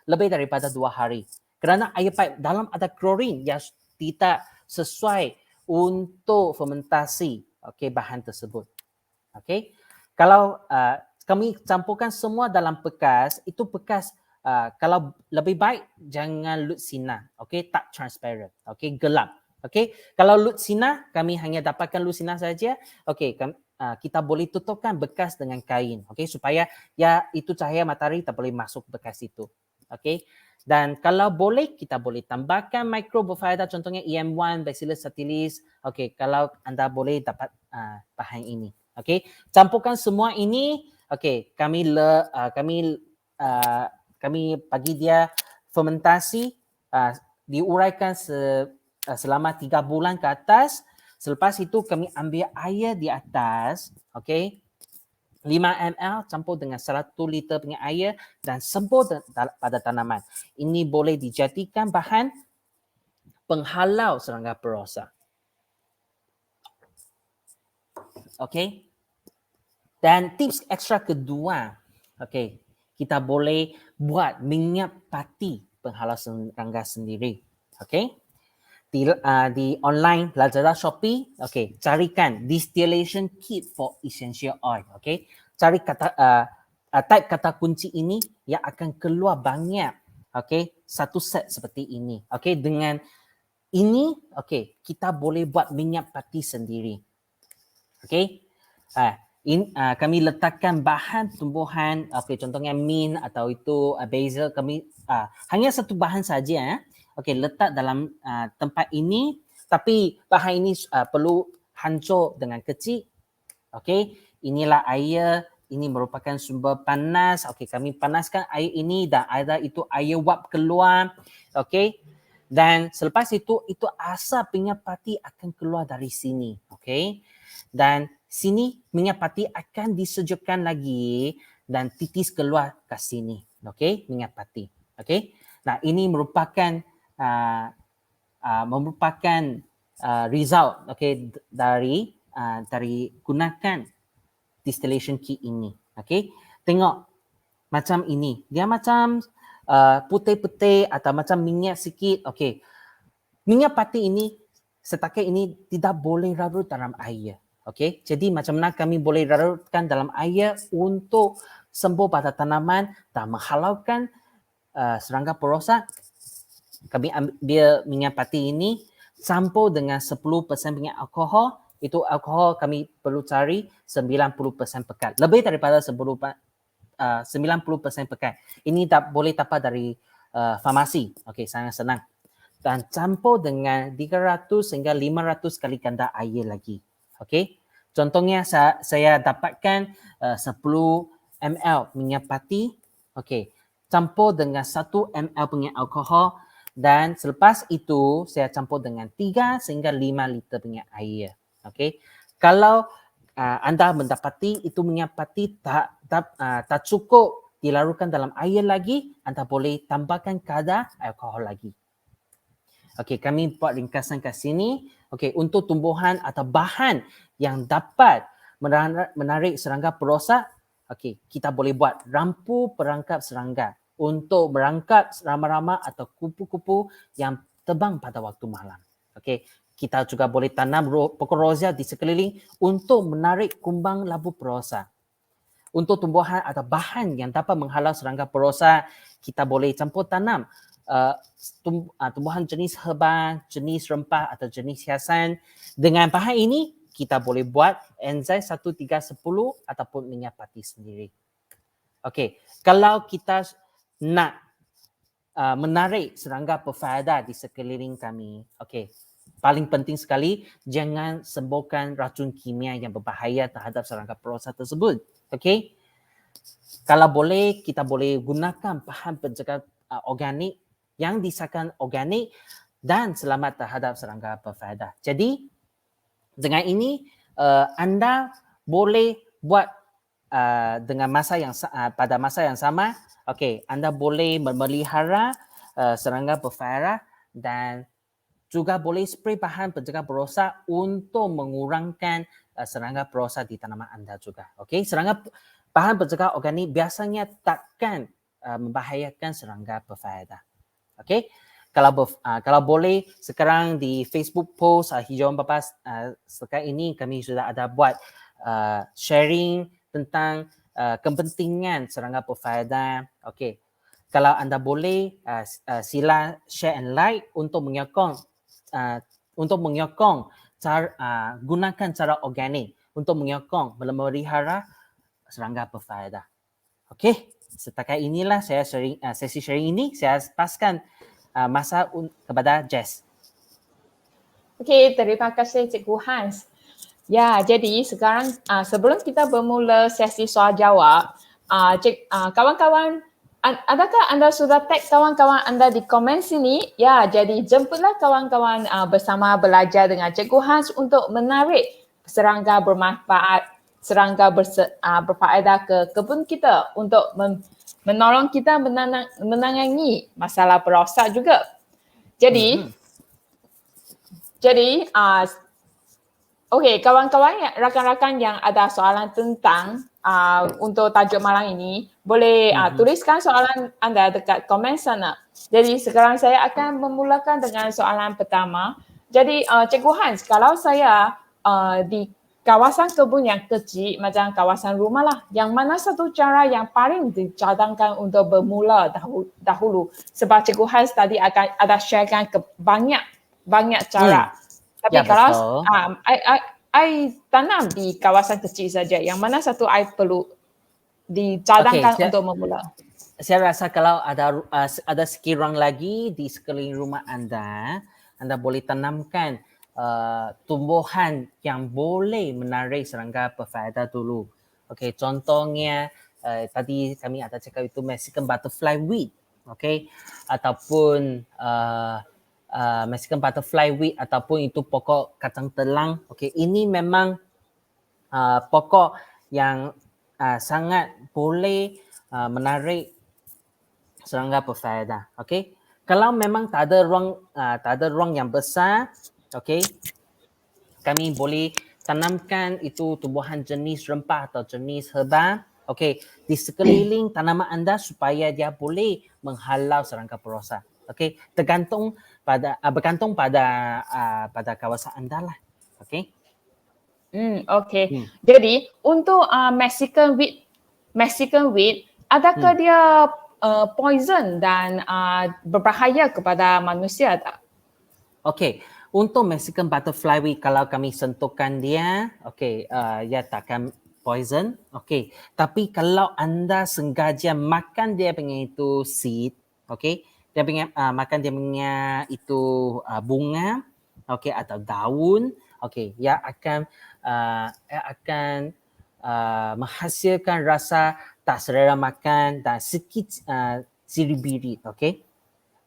lebih daripada 2 hari. Kerana air pipe dalam ada klorin yang tidak sesuai untuk fermentasi, okey, bahan tersebut. Okey. Kalau kami campurkan semua dalam bekas, itu bekas kalau lebih baik jangan lut sinar, okey, tak transparent, okey, gelap. Okey, kalau lut sinar, kami hanya dapatkan lut sinar saja. Okey, kita boleh tutupkan bekas dengan kain, okey, supaya ya itu cahaya matahari tak boleh masuk bekas itu. Okey. Dan kalau boleh, kita boleh tambahkan mikro berfaedah, contohnya EM1, Bacillus subtilis. Okey, kalau anda boleh dapat bahan ini. Okey, campurkan semua ini. Okey, kami bagi dia fermentasi, diuraikan selama 3 bulan ke atas. Selepas itu kami ambil air di atas, okey, 5 ml campur dengan 100 liter punya air dan sembur pada tanaman. Ini boleh dijadikan bahan penghalau serangga perosa. Okey. Dan tips ekstra kedua, okey, kita boleh buat minyak pati penghalau serangga sendiri. Okey. Di online Lazada, Shopee, okey, carikan distillation kit for essential oil, okey. Cari type kata kunci ini yang akan keluar banyak, okey, satu set seperti ini. Okey, dengan ini, okey, kita boleh buat minyak pati sendiri. Okey. Kami letakkan bahan tumbuhan, okey, contohnya mint atau itu basil, kami hanya satu bahan saja. Okey, letak dalam tempat ini, tapi bahan ini perlu hancur dengan kecil. Okey, inilah air, ini merupakan sumber panas. Okey, kami panaskan air ini dan ada itu air wap keluar. Okey, dan selepas itu asap minyak pati akan keluar dari sini. Okey, dan sini minyak pati akan disejukkan lagi dan titis keluar ke sini. Okey, minyak pati. Okey, nah ini merupakan result, okey, dari gunakan distillation kit ini. Okey, tengok macam ini, dia macam putih-putih atau macam minyak sikit. Okey, minyak pati ini setakat ini tidak boleh larut dalam air. Okey, jadi macam mana kami boleh larutkan dalam air untuk sembuh pada tanaman dan menghalaukan serangga perosak? Kami ambil minyak pati ini, campur dengan 10% minyak alkohol. Itu alkohol kami perlu cari 90% pekat. Lebih daripada 90% pekat. Ini boleh dapat dari farmasi. Okey, sangat senang. Dan campur dengan 300 hingga 500 kali ganda air lagi. Okey. Contohnya saya dapatkan 10 ml minyak pati. Okey. Campur dengan 1 ml punya alkohol dan selepas itu saya campur dengan 3 sehingga 5 liter punya air. Okey. Kalau anda mendapati itu minyak pati tak cukup dilarutkan dalam air lagi, anda boleh tambahkan kadar alkohol lagi. Okey, kami buat ringkasan kat sini. Okey, untuk tumbuhan atau bahan yang dapat menarik serangga perosak, okey, kita boleh buat rampu perangkap serangga untuk merangkap rama-rama atau kupu-kupu yang terbang pada waktu malam. Okey, kita juga boleh tanam pokok rozia di sekeliling untuk menarik kumbang labu perosak. Untuk tumbuhan atau bahan yang dapat menghalau serangga perosak, kita boleh campur tanam tumbuhan jenis herba, jenis rempah atau jenis hiasan. Dengan bahan ini, kita boleh buat enzim 1310 ataupun minyak pati sendiri. Okey, kalau kita nak menarik serangga berfaedah di sekeliling kami, okey, paling penting sekali jangan semburkan racun kimia yang berbahaya terhadap serangga perosak tersebut. Okey? Kalau boleh, kita boleh gunakan bahan penjaga organik yang disahkan organik dan selamat terhadap serangga berfaedah. Jadi, dengan ini anda boleh buat dengan masa yang pada masa yang sama, okey, anda boleh memelihara serangga berfaedah dan juga boleh spray bahan penjaga perosak untuk mengurangkan serangga perosak di tanaman anda juga. Okey, bahan penjaga organik biasanya takkan membahayakan serangga berfaedah. Okey, kalau boleh sekarang di Facebook post Hijauan Bapa sekarang ini kami sudah ada buat sharing tentang kepentingan serangga berfaedah. Okey, kalau anda boleh sila share and like untuk menyokong gunakan cara organik untuk menyokong memelihara serangga berfaedah. Okey, setakat inilah saya sharing sesi sharing ini saya paskan masa kepada Jess. Okey, terima kasih Cikgu Hans. Ya, jadi sekarang sebelum kita bermula sesi soal jawab, kawan-kawan, adakah anda sudah tag kawan-kawan anda di komen sini? Ya, jadi jemputlah kawan-kawan bersama belajar dengan Cikgu Hans untuk menarik serangga bermanfaat, serangga berfaedah ke kebun kita untuk menolong kita menangani masalah perosak juga. Jadi, okey, kawan-kawan, rakan-rakan yang ada soalan tentang untuk tajuk malam ini, boleh tuliskan soalan anda dekat komen sana. Jadi sekarang saya akan memulakan dengan soalan pertama. Jadi Cikgu Hans, kalau saya di kawasan kebun yang kecil macam kawasan rumah lah, yang mana satu cara yang paling dicadangkan untuk bermula dahulu? Sebab Cikgu Hans tadi akan ada sharekan ke banyak cara. Tapi Ya, kalau betul. I tanam di kawasan kecil saja, yang mana satu I perlu dicadangkan Okey, untuk memula? Saya rasa kalau ada sikit ruang lagi di sekeliling rumah anda boleh tanamkan tumbuhan yang boleh menarik serangga berfaedah dulu. Okey, contohnya tadi kami ada cakap itu Mexican butterfly weed, okey, ataupun Mexican butterfly weed ataupun itu pokok kacang telang. Okey, ini memang pokok yang sangat boleh menarik serangga berfaedah. Okey. Kalau memang tak ada ruang yang besar, okey, kami boleh tanamkan itu tumbuhan jenis rempah atau jenis herba, okey, di sekeliling tanaman anda supaya dia boleh menghalau serangga perosak. Okey, bergantung pada kawasan anda lah. Okey. Okey. Jadi untuk Mexican weed, adakah dia poison dan berbahaya kepada manusia tak? Okey, untuk Mexican butterfly weed kalau kami sentuhkan dia, okey, ia takkan poison. Okey, tapi kalau anda sengaja makan dia punya itu seed, okey, dia punya makan dia punya itu bunga, okey, atau daun, okey, ia akan menghasilkan rasa tak selera makan dan sikit sirih-birit, okey.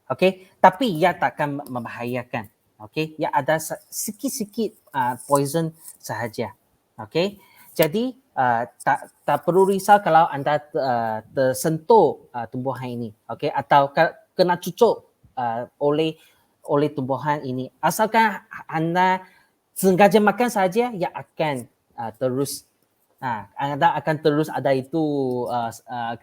Okey, tapi ia takkan membahayakan. Okey, ia ada sikit-sikit poison sahaja. Okey, jadi tak perlu risau kalau anda tersentuh tumbuhan ini. Okey, atau kena cucuk oleh tumbuhan ini. Asalkan anda sengaja makan saja, ia akan terus anda akan terus ada itu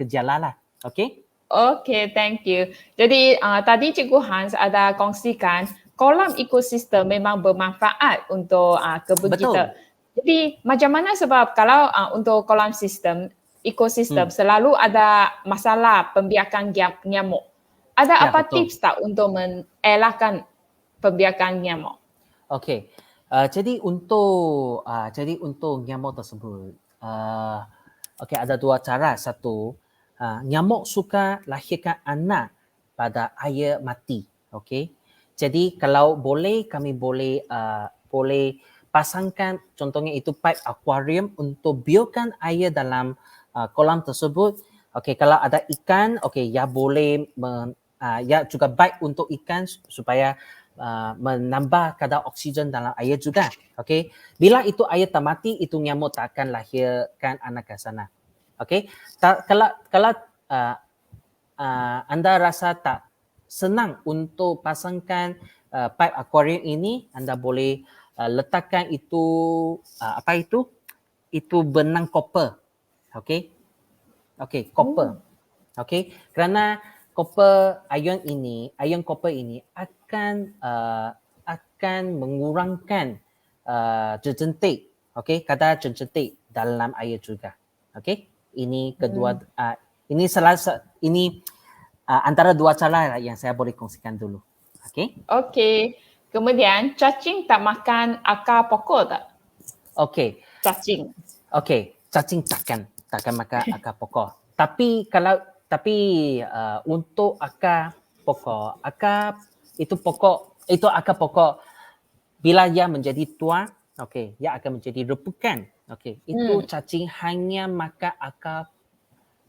gejala lah. Okey. Okay, thank you. Jadi tadi Cikgu Hans ada kongsikan kolam ekosistem memang bermanfaat untuk kebun Betul. kita. Jadi macam mana sebab kalau untuk kolam ekosistem selalu ada masalah pembiakan nyamuk. Ada Ya, apa betul. tips tak untuk mengelakkan pembiakan nyamuk? Okey. Jadi untuk nyamuk tersebut, okey, ada dua cara. Satu, nyamuk suka lahirkan anak pada air mati. Okey. Jadi kalau boleh kami boleh pasangkan contohnya itu pipe akuarium untuk biarkan air dalam kolam tersebut. Okey, kalau ada ikan, okey, ya boleh ya juga baik untuk ikan supaya menambah kadar oksigen dalam air juga. Okey. Bila itu air tak mati, itu nyamuk tak akan lahirkan anak ke sana. Okey. Kalau anda rasa tak senang untuk pasangkan pipe akuarium ini, anda boleh letakkan itu apa itu? Itu benang copper. Okey. Okey, copper. Okey, kerana ion copper ini akan mengurangkan jentik, okey, kadar jentik dalam air juga. Okey, ini kedua ini antara dua cara yang saya boleh kongsikan dulu. Okey. Okey. Kemudian cacing tak makan akar pokok tak? Okey. Cacing. Okey, cacing takkan makan akar pokok. Tapi untuk akar pokok, akar pokok bila ia menjadi tua, okey, ia akan menjadi repukan. Okey, itu cacing hanya makan akar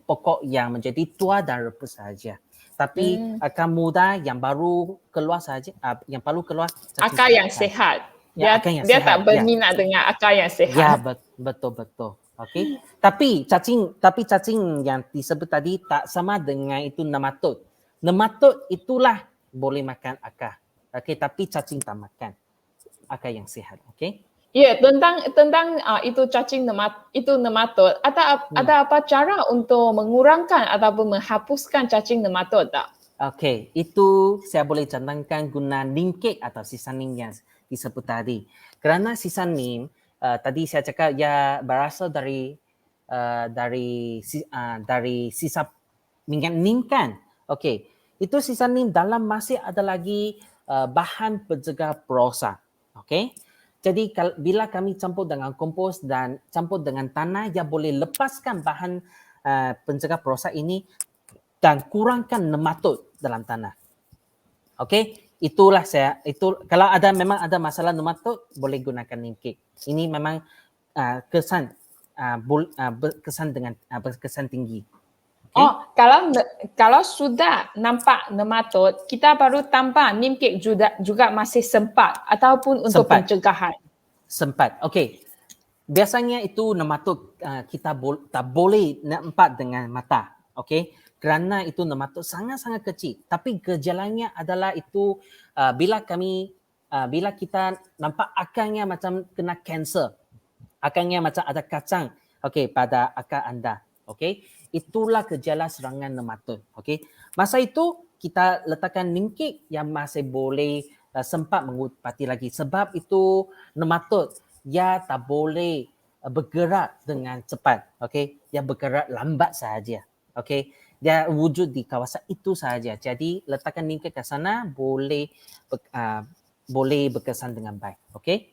pokok yang menjadi tua dan reput saja. Tapi akar muda yang baru keluar saja, yang baru keluar cacing akar yang makan. sehat. Ya, akar yang Dia sehat, tak berminat dengan akar yang sehat. Ya, betul. Okey. Tapi cacing yang disebut tadi tak sama dengan itu nematod. Nematod itulah boleh makan akar. Okey, tapi cacing tak makan akar yang sihat. Okey. Ya, tentang itu cacing nematod. Ada apa cara untuk mengurangkan ataupun menghapuskan cacing nematod tak? Okey, itu saya boleh canangkan guna neem cake atau sisa neem yang disebut tadi. Kerana sisa neem tadi saya cakap ia berasal dari sisa minyak neem kan. Okey, itu sisa neem dalam masih ada lagi bahan pencegah perosak. Okey. Jadi bila kami campur dengan kompos dan campur dengan tanah, ia boleh lepaskan bahan pencegah perosak ini dan kurangkan nematod dalam tanah. Okey, kalau memang ada masalah nematod, boleh gunakan neem cake. Ini memang berkesan tinggi. Okay? Oh, kalau sudah nampak nematod, kita baru tambah neem cake juga masih sempat ataupun untuk pencegahan. Sempat. Okey. Biasanya itu nematod kita tak boleh nampak dengan mata. Okey. Kerana itu nematod sangat-sangat kecil. Tapi gejalanya adalah itu bila kita nampak akarnya macam kena kanser. Akarnya macam ada kacang pada akar anda. Okey. Itulah gejala serangan nematod. Okey. Masa itu kita letakkan neem cake yang masih boleh sempat mengubati lagi. Sebab itu nematod ia tak boleh bergerak dengan cepat. Okey. Dia bergerak lambat sahaja. Okey. Dia wujud di kawasan itu sahaja. Jadi letakkan neem cake ke sana boleh berkesan dengan baik. Okey.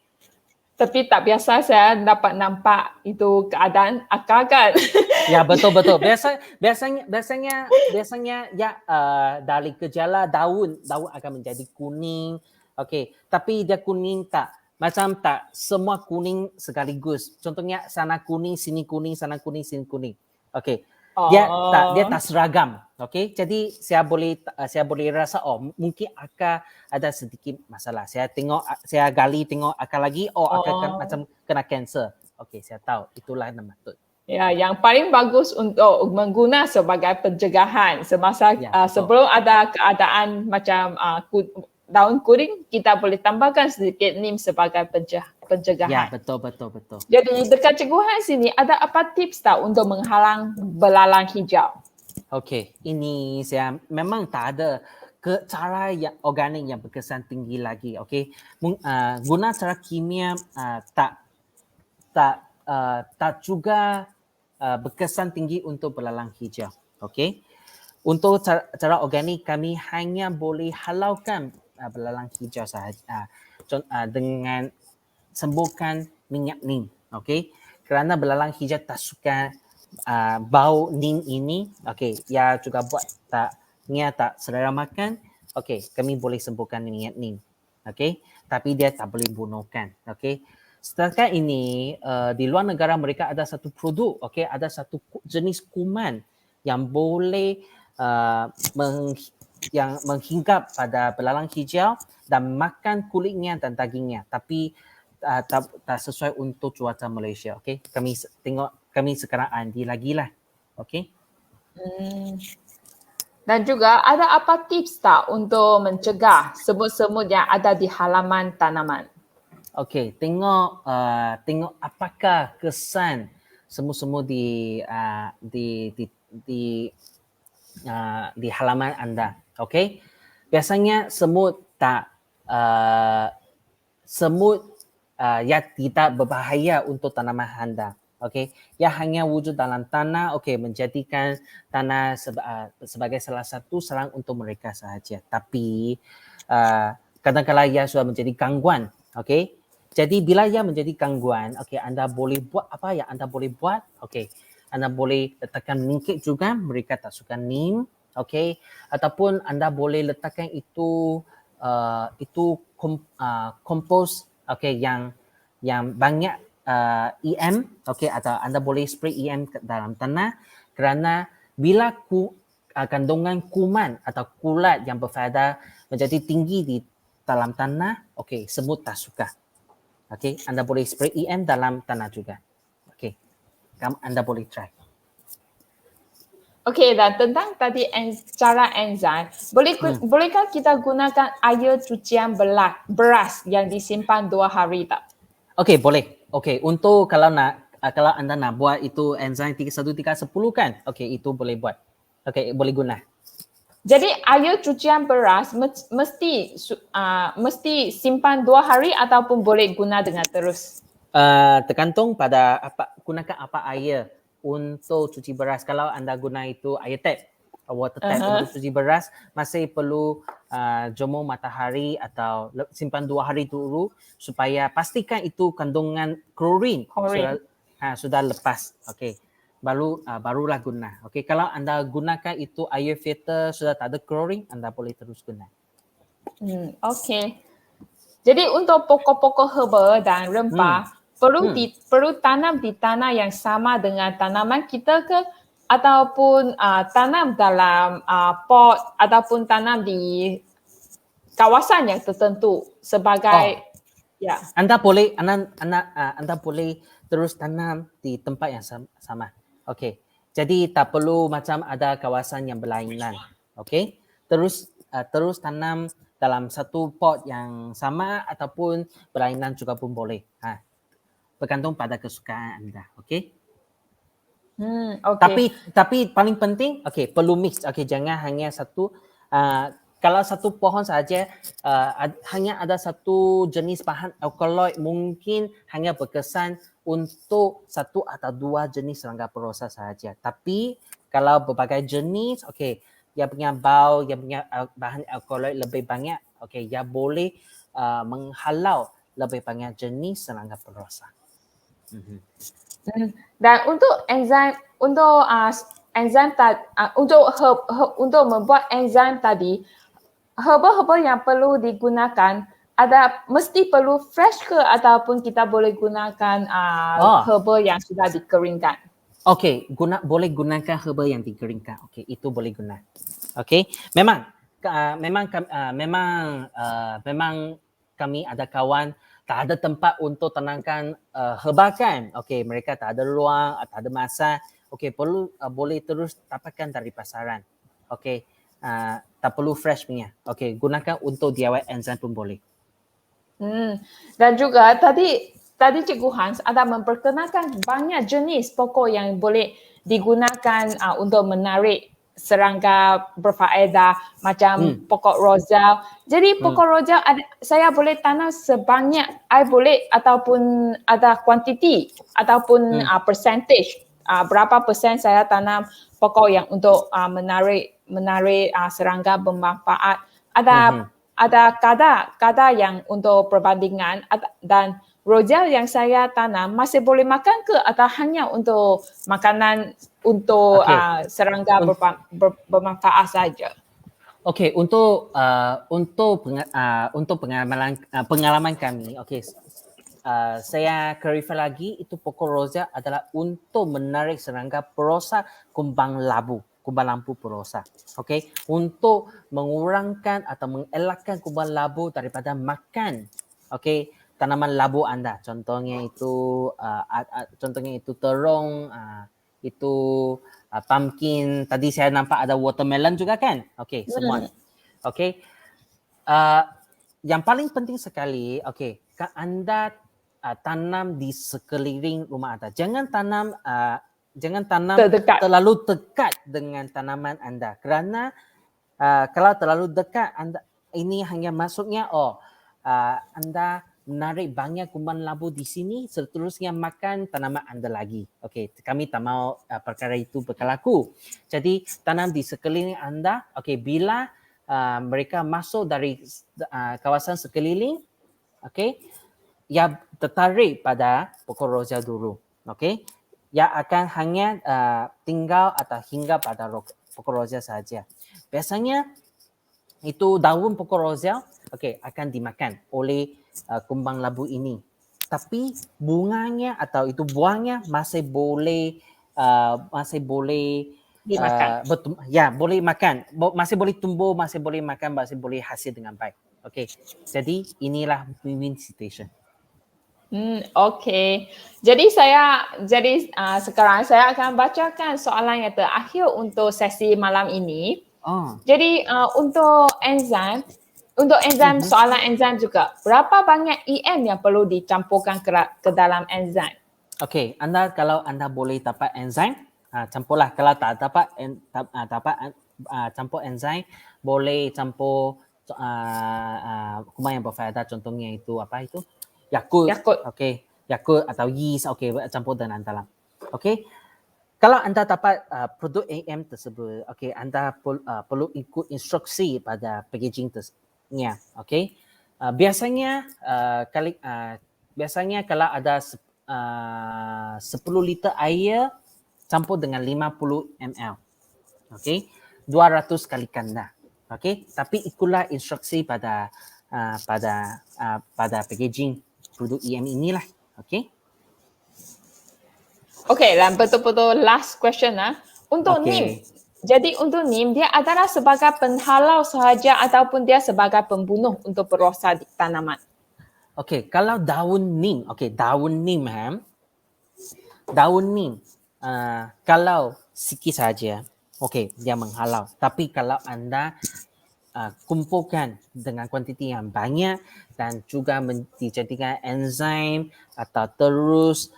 Tapi tak biasa saya dapat nampak itu keadaan akar kan. Ya, betul. Biasanya ya dari gejala daun akan menjadi kuning. Okey, tapi dia kuning tak semua kuning sekaligus. Contohnya sana kuning, sini kuning, sana kuning, sini kuning. Okey. Dia tak seragam. Okey. Jadi saya boleh rasa mungkin akar ada sedikit masalah. Saya gali tengok akar lagi, akar macam kena kanser. Okey, saya tahu itulah nematod. Ya, yang paling bagus untuk mengguna sebagai pencegahan semasa sebelum ada keadaan macam daun kuning, kita boleh tambahkan sedikit neem sebagai pencegahan. Ya, betul. Jadi dekat Cikgu Han sini ada apa tips tak untuk menghalang belalang hijau? Okey, ini saya memang tak ada cara yang organik yang berkesan tinggi lagi. Okey, guna cara kimia tak juga berkesan tinggi untuk belalang hijau. Okey. Untuk cara organik kami hanya boleh halaukan belalang hijau sahaja dengan sembuhkan minyak neem. Okey. Kerana belalang hijau tak suka bau nim ini, ia juga buat tak selera makan, kami boleh sembuhkan minyak nim. Tapi dia tak boleh bunuhkan. Setakat ini di luar negara mereka ada satu produk, ada satu jenis kuman yang boleh yang menghinggap pada belalang hijau dan makan kulitnya dan dagingnya, tapi tak sesuai untuk cuaca Malaysia. Kami sekarang andi lagi lah. Dan juga ada apa tips tak untuk mencegah semut-semut yang ada di halaman tanaman? Tengok apakah kesan semut-semut di halaman anda. Biasanya semut ya tidak berbahaya untuk tanaman anda. Ia hanya wujud dalam tanah, menjadikan tanah sebagai salah satu sarang untuk mereka sahaja. Tapi kadang-kadang ia sudah menjadi gangguan. Jadi bila ia menjadi gangguan, anda boleh buat apa yang anda boleh buat. Anda boleh letakkan mingkik juga, mereka tak suka nim. Ataupun anda boleh letakkan itu kompos yang banyak EM, atau anda boleh spray EM ke dalam tanah, kerana bila kandungan kuman atau kulat yang berfaedah menjadi tinggi di dalam tanah, semut tak suka. Anda boleh spray EM dalam tanah juga. Anda boleh try. Dan tentang tadi cara enzim, bolehkah kita gunakan air cucian beras yang disimpan 2 hari tak? Boleh. Untuk kalau anda nak buat itu enzim 31310 kan? Itu boleh buat. Boleh guna. Jadi air cucian beras mesti simpan 2 hari ataupun boleh guna dengan terus? Tergantung pada gunakan apa air untuk cuci beras. Kalau anda guna itu air tap, water tap untuk cuci beras, masih perlu jemur matahari atau simpan 2 hari dulu supaya pastikan itu kandungan klorin sudah lepas. Barulah guna. Kalau anda gunakan itu air filter sudah tak ada klorin, anda boleh terus guna. Jadi untuk pokok-pokok herba dan rempah perlu tanam di tanah yang sama dengan tanaman kita ke, ataupun tanam dalam pot ataupun tanam di kawasan yang tertentu sebagai Anda boleh terus tanam di tempat yang sama. Jadi tak perlu macam ada kawasan yang berlainan. Terus tanam dalam satu pot yang sama ataupun berlainan juga pun boleh. Bergantung pada kesukaan anda. Tapi paling penting perlu mix. Jangan hanya satu. Kalau satu pohon saja hanya ada satu jenis bahan alkaloid, mungkin hanya berkesan untuk 1 atau 2 jenis serangga perosa sahaja. Tapi kalau berbagai jenis, ia punya bau, ia punya bahan alkaloid lebih banyak, ia boleh menghalau lebih banyak jenis serangga perosa. Dan untuk untuk membuat enzim tadi, herba-herba yang perlu digunakan mesti perlu fresh ke ataupun kita boleh gunakan herba yang sudah dikeringkan? Boleh gunakan herba yang dikeringkan. Itu boleh guna. Memang kami ada kawan tak ada tempat untuk tanamkan herba kan. Mereka tak ada ruang, tak ada masa. Perlu boleh terus dapatkan dari pasaran. Tak perlu fresh punya. Gunakan untuk DIY enzim pun boleh. Dan juga tadi Cikgu Hans ada memperkenalkan banyak jenis pokok yang boleh digunakan untuk menarik serangga berfaedah macam pokok rozal. Jadi pokok rozal saya boleh tanam sebanyak I boleh ataupun ada kuantiti ataupun percentage berapa persen saya tanam pokok yang untuk menarik serangga bermanfaat. Ada kadar yang untuk perbandingan dan rojal yang saya tanam masih boleh makan ke atau hanya untuk makanan untuk Okey. serangga bermanfaat saja? Okey, untuk pengalaman kami, saya clarify lagi, itu pokok rosa adalah untuk menarik serangga perosak kumbang lampu perosak. Okey, untuk mengurangkan atau mengelakkan kumbang labu daripada makan, okey, tanaman labu anda. Contohnya itu terong, itu pumpkin. Tadi saya nampak ada watermelon juga kan? Okey, semua. Okey. Yang paling penting sekali, okey, anda tanam di sekeliling rumah anda. Jangan tanam Terdekat. terlalu dekat dengan tanaman anda. Kerana kalau terlalu dekat, ini hanya maksudnya anda menarik banyak kumbang labu di sini, seterusnya makan tanaman anda lagi. Okey, kami tak mahu perkara itu berlaku. Jadi tanam di sekeliling anda. Okey, bila mereka masuk dari kawasan sekeliling, okey, ia tertarik pada pokok rosa dulu. Okey, ia akan hanya tinggal atau hingga pada pokok rosa saja. Biasanya itu daun pokok rosa akan dimakan oleh kumbang labu ini. Tapi bunganya atau itu buahnya masih boleh Dimakan. boleh makan. Masih boleh tumbuh, masih boleh makan, masih boleh hasil dengan baik. Okey. Jadi inilah win-win situation. Okey. Jadi sekarang saya akan bacakan soalan yang terakhir untuk sesi malam ini. Jadi untuk enzim soalan enzim juga. Berapa banyak EM yang perlu dicampurkan ke dalam enzim? Okey, kalau anda boleh dapat enzim, campurlah. Kalau tak dapat campur enzim, boleh campur kuman yang berfaedah, contohnya itu apa itu? Yakult. Okey, Yakult atau yeast, okey, campur dengan dalam. Okey. Kalau anda dapat produk AM tersebut, okey, anda perlu ikut instruksi pada packaging-nya, okey. Biasanya kalau ada 10 liter air campur dengan 50 ml. Okey. 200 kali ganda. Okey. Tapi ikutlah instruksi pada packaging produk EM inilah. Okey. Okey, dan betul-betul last question Untuk NIM. Jadi untuk NIM dia adalah sebagai penghalau sahaja ataupun dia sebagai pembunuh untuk perosak di tanaman. Okey, kalau daun nim, daun nim, kalau sikit saja, okey, dia menghalau. Tapi kalau anda kumpulkan dengan kuantiti yang banyak dan juga dijadikan enzim atau terus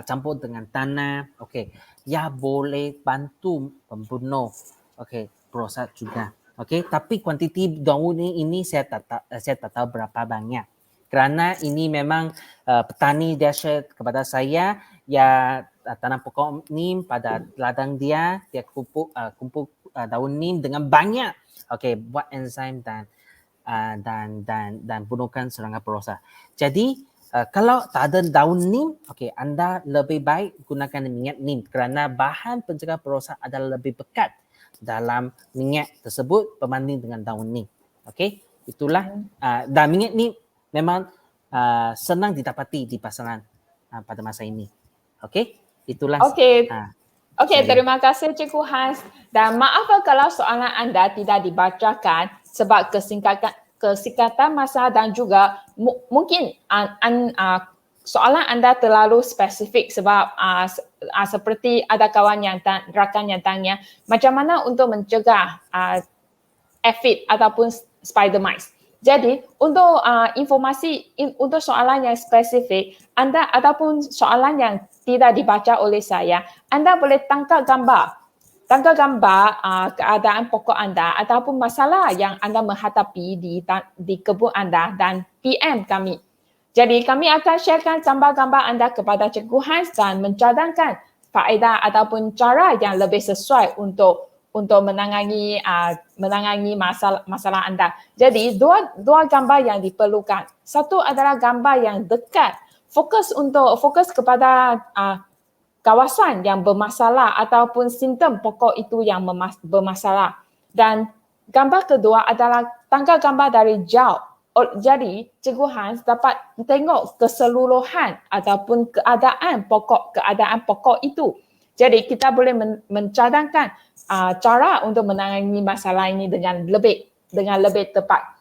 campur dengan tanah, okey, ia boleh bantu membunuh, okey, perosak juga. Okey, tapi kuantiti daun ini saya tak tahu berapa banyak. Kerana ini memang petani dia share kepada saya, ya tanam pokok nim pada ladang dia kumpul daun nim dengan banyak. Okey, buat enzim dan bunuhkan serangga perosak. Jadi kalau tak ada daun nim, okey, anda lebih baik gunakan minyak nim kerana bahan pencegah perosak adalah lebih pekat dalam minyak tersebut berbanding dengan daun nim. Okey, itulah. Dan minyak nim memang senang didapati di pasaran pada masa ini. Okey, itulah. Okey, terima kasih Cikgu Hans. Dan maaf kalau soalan anda tidak dibacakan sebab kesingkatan masa dan juga mungkin soalan anda terlalu spesifik sebab seperti ada rakan yang tanya macam mana untuk mencegah aphid ataupun spider mites. Jadi untuk informasi untuk soalan yang spesifik anda ataupun soalan yang tidak dibaca oleh saya, anda boleh tangkap gambar keadaan pokok anda ataupun masalah yang anda menghadapi di kebun anda dan PM kami. Jadi kami akan sharekan gambar-gambar anda kepada Cikgu Hans dan mencadangkan faedah ataupun cara yang lebih sesuai untuk untuk menangani masalah anda. Jadi dua gambar yang diperlukan. Satu adalah gambar yang dekat, fokus kepada kawasan yang bermasalah ataupun simptom pokok itu yang bermasalah. Dan gambar kedua adalah tangkap gambar dari jauh. Jadi, Cikgu Hans dapat tengok keseluruhan ataupun keadaan pokok itu. Jadi, kita boleh mencadangkan cara untuk menangani masalah ini dengan lebih tepat.